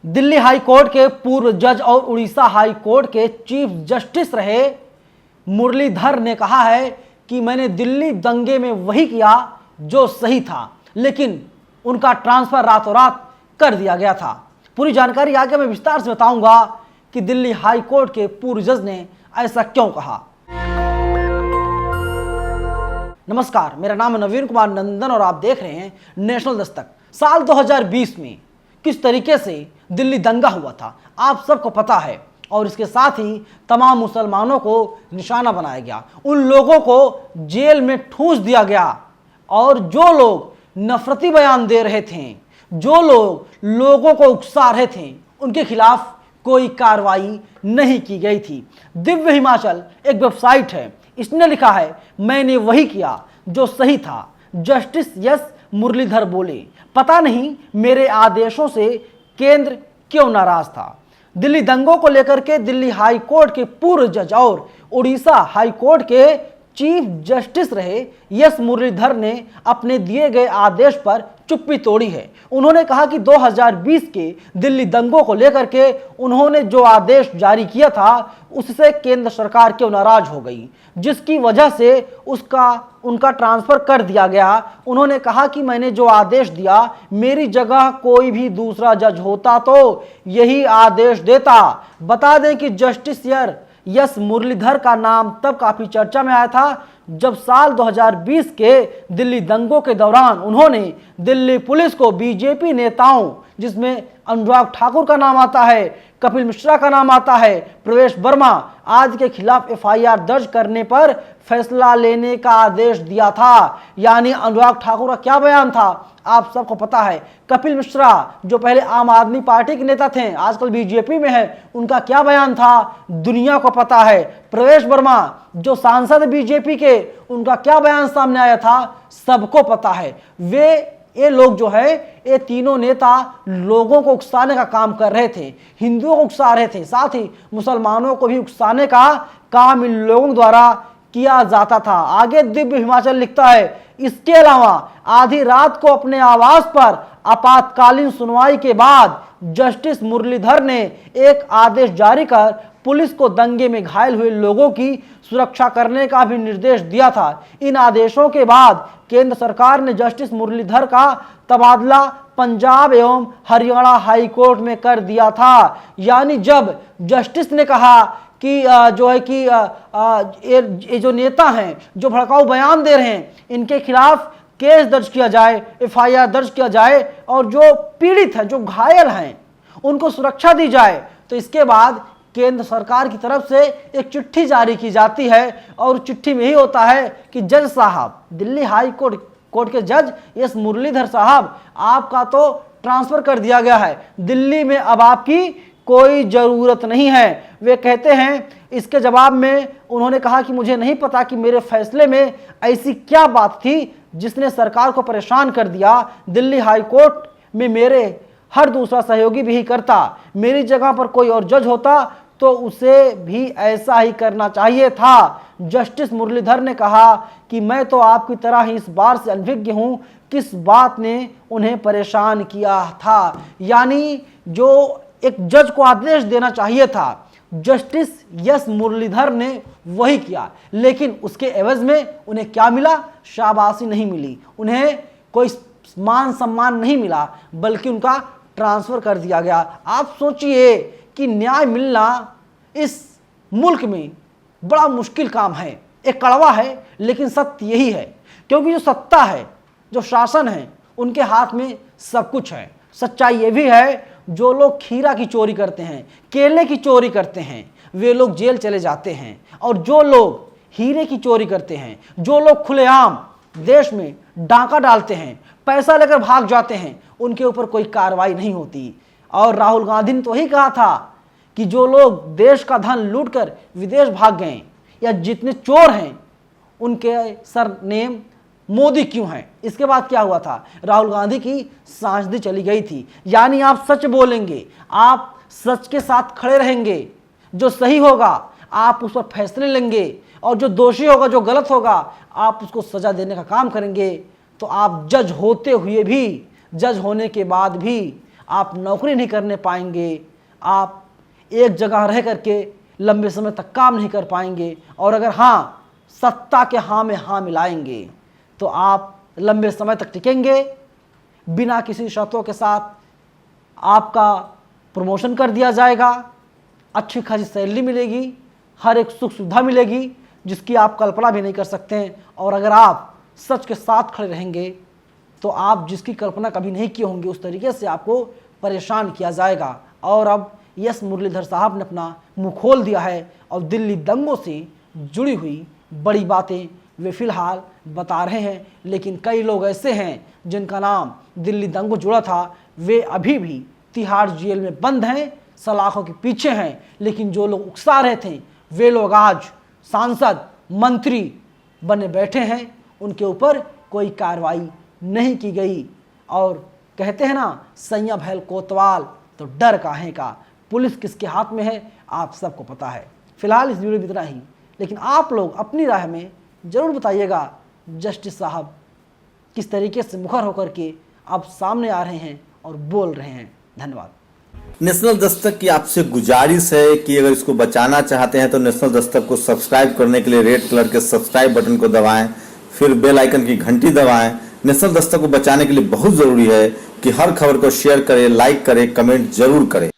Delhi high court के पूर्व जज और उड़ीसा हाई कोर्ट के चीफ जस्टिस रहे मुरलीधर ने कहा है कि मैंने दिल्ली दंगे में वही किया जो सही था, लेकिन उनका ट्रांसफर रातों रात कर दिया गया था। पूरी जानकारी आगे मैं विस्तार से बताऊंगा कि दिल्ली हाई कोर्ट के पूर्व जज ने ऐसा क्यों कहा। नमस्कार, मेरा नाम है नवीन कुमार नंदन और आप देख रहे हैं नेशनल दस्तक। साल 2020 में किस तरीके से दिल्ली दंगा हुआ था आप सबको पता है, और इसके साथ ही तमाम मुसलमानों को निशाना बनाया गया, उन लोगों को जेल में ठूंस दिया गया, और जो लोग नफरती बयान दे रहे थे, जो लोग लोगों को उकसा रहे थे, उनके खिलाफ कोई कार्रवाई नहीं की गई थी। दिव्य हिमाचल एक वेबसाइट है, इसने लिखा है मैंने वही किया जो सही था। जस्टिस एस मुरलीधर बोले, पता नहीं मेरे आदेशों से केंद्र क्यों नाराज था। दिल्ली दंगों को लेकर के दिल्ली हाई कोर्ट के पूर्व जज और उड़ीसा हाई कोर्ट के चीफ जस्टिस रहे एस मुरलीधर ने अपने दिए गए आदेश पर चुप्पी तोड़ी है। उन्होंने कहा कि 2020 के दिल्ली दंगों को लेकर के उन्होंने जो आदेश जारी किया था उससे केंद्र सरकार क्यों नाराज हो गई, जिसकी वजह से उनका ट्रांसफर कर दिया गया। उन्होंने कहा कि मैंने जो आदेश दिया, मेरी जगह कोई भी दूसरा जज होता तो यही आदेश देता। बता दें कि जस्टिस एस मुरलीधर का नाम तब काफी चर्चा में आया था जब साल 2020 के दिल्ली दंगों के दौरान उन्होंने दिल्ली पुलिस को बीजेपी नेताओं, जिसमें अनुराग ठाकुर का नाम आता है, कपिल मिश्रा का नाम आता है, प्रवेश वर्मा आदि के खिलाफ एफआईआर दर्ज करने पर फैसला लेने का आदेश दिया था। यानी अनुराग ठाकुर का क्या बयान था आप सबको पता है। कपिल मिश्रा जो पहले आम आदमी पार्टी के नेता थे, आजकल बीजेपी में है, उनका क्या बयान था दुनिया को पता है। प्रवेश वर्मा जो सांसद बीजेपी के, उनका क्या बयान सामने आया था सबको पता है। ये लोग जो है, ये तीनों नेता लोगों को उकसाने का काम कर रहे थे, हिंदुओं को उकसा रहे थे, साथ ही मुसलमानों को भी उकसाने का काम इन लोगों द्वारा किया जाता था। आगे दिव्य हिमाचल लिखता है, इसके अलावा आधी रात को अपने आवास पर आपातकालीन सुनवाई के बाद जस्टिस मुरलीधर ने एक आदेश जारी कर पुलिस को दंगे में घायल हुए लोगों की सुरक्षा करने का भी निर्देश दिया था। इन आदेशों के बाद केंद्र सरकार ने जस्टिस मुरलीधर का तबादला पंजाब एवं हरियाणा हाई कोर्ट में कर दिया था। यानी जब जस्टिस ने कहा कि ये जो नेता हैं, जो भड़काऊ बयान दे रहे हैं, इनके खिलाफ केस दर्ज किया जाए, एफआईआर दर्ज किया जाए, और जो पीड़ित हैं, जो घायल हैं, उनको सुरक्षा दी जाए, तो इसके बाद केंद्र सरकार की तरफ से एक चिट्ठी जारी की जाती है, और चिट्ठी में ही होता है कि जज साहब, दिल्ली हाई कोर्ट के जज एस मुरलीधर साहब, आपका तो ट्रांसफर कर दिया गया है, दिल्ली में अब आपकी कोई जरूरत नहीं है। वे कहते हैं, इसके जवाब में उन्होंने कहा कि मुझे नहीं पता कि मेरे फैसले में ऐसी क्या बात थी जिसने सरकार को परेशान कर दिया। दिल्ली हाई कोर्ट में मेरे हर दूसरा सहयोगी भी करता, मेरी जगह पर कोई और जज होता तो उसे भी ऐसा ही करना चाहिए था। जस्टिस मुरलीधर ने कहा कि मैं तो आपकी तरह ही इस बार से अनभिज्ञ हूं, किस बात ने उन्हें परेशान किया था। यानी जो एक जज को आदेश देना चाहिए था, जस्टिस एस मुरलीधर ने वही किया, लेकिन उसके एवज में उन्हें क्या मिला? शाबाशी नहीं मिली, उन्हें कोई मान सम्मान नहीं मिला, बल्कि उनका ट्रांसफर कर दिया गया। आप सोचिए कि न्याय मिलना इस मुल्क में बड़ा मुश्किल काम है। एक कड़वा है, लेकिन सत्य यही है, क्योंकि जो सत्ता है, जो शासन है, उनके हाथ में सब कुछ है। सच्चाई ये भी है, जो लोग खीरा की चोरी करते हैं, केले की चोरी करते हैं, वे लोग जेल चले जाते हैं, और जो लोग हीरे की चोरी करते हैं, जो लोग खुलेआम देश में डाका डालते हैं, पैसा लेकर भाग जाते हैं, उनके ऊपर कोई कार्रवाई नहीं होती। और राहुल गांधी ने तो वही कहा था कि जो लोग देश का धन लूटकर विदेश भाग गए, या जितने चोर हैं, उनके सरनेम मोदी क्यों है। इसके बाद क्या हुआ था? राहुल गांधी की सांसदी चली गई थी। यानी आप सच बोलेंगे, आप सच के साथ खड़े रहेंगे, जो सही होगा आप उस पर फैसले लेंगे, और जो दोषी होगा, जो गलत होगा, आप उसको सजा देने का काम करेंगे, तो आप जज होते हुए भी, जज होने के बाद भी आप नौकरी नहीं करने पाएंगे, आप एक जगह रह करके लंबे समय तक काम नहीं कर पाएंगे, और अगर हाँ सत्ता के हाँ में हाँ मिलाएंगे तो आप लंबे समय तक टिकेंगे, बिना किसी शर्तों के साथ आपका प्रमोशन कर दिया जाएगा, अच्छी खासी सैलरी मिलेगी, हर एक सुख सुविधा मिलेगी जिसकी आप कल्पना भी नहीं कर सकते हैं। और अगर आप सच के साथ खड़े रहेंगे तो आप जिसकी कल्पना कभी नहीं किए होंगे उस तरीके से आपको परेशान किया जाएगा। और अब यस मुरलीधर साहब ने अपना मुंह खोल दिया है और दिल्ली दंगों से जुड़ी हुई बड़ी बातें वे फिलहाल बता रहे हैं। लेकिन कई लोग ऐसे हैं जिनका नाम दिल्ली दंगों जुड़ा था, वे अभी भी तिहाड़ जेल में बंद हैं, सलाखों के पीछे हैं। लेकिन जो लोग उकसा रहे थे वे लोग आज सांसद मंत्री बने बैठे हैं, उनके ऊपर कोई कार्रवाई नहीं की गई। और कहते हैं ना, सैया भैल कोतवाल तो डर काहे का, पुलिस किसके हाथ में है आप सबको पता है। फिलहाल इस वीडियो में इतना ही, लेकिन आप लोग अपनी राय में ज़रूर बताइएगा जस्टिस साहब किस तरीके से मुखर होकर के अब सामने आ रहे हैं और बोल रहे हैं। धन्यवाद। नेशनल दस्तक की आपसे गुजारिश है कि अगर इसको बचाना चाहते हैं तो नेशनल दस्तक को सब्सक्राइब करने के लिए रेड कलर के सब्सक्राइब बटन को दबाएं, फिर बेल आइकन की घंटी दबाएं। नेशनल दस्तक को बचाने के लिए बहुत जरूरी है कि हर खबर को शेयर करें, लाइक करें, कमेंट जरूर करें।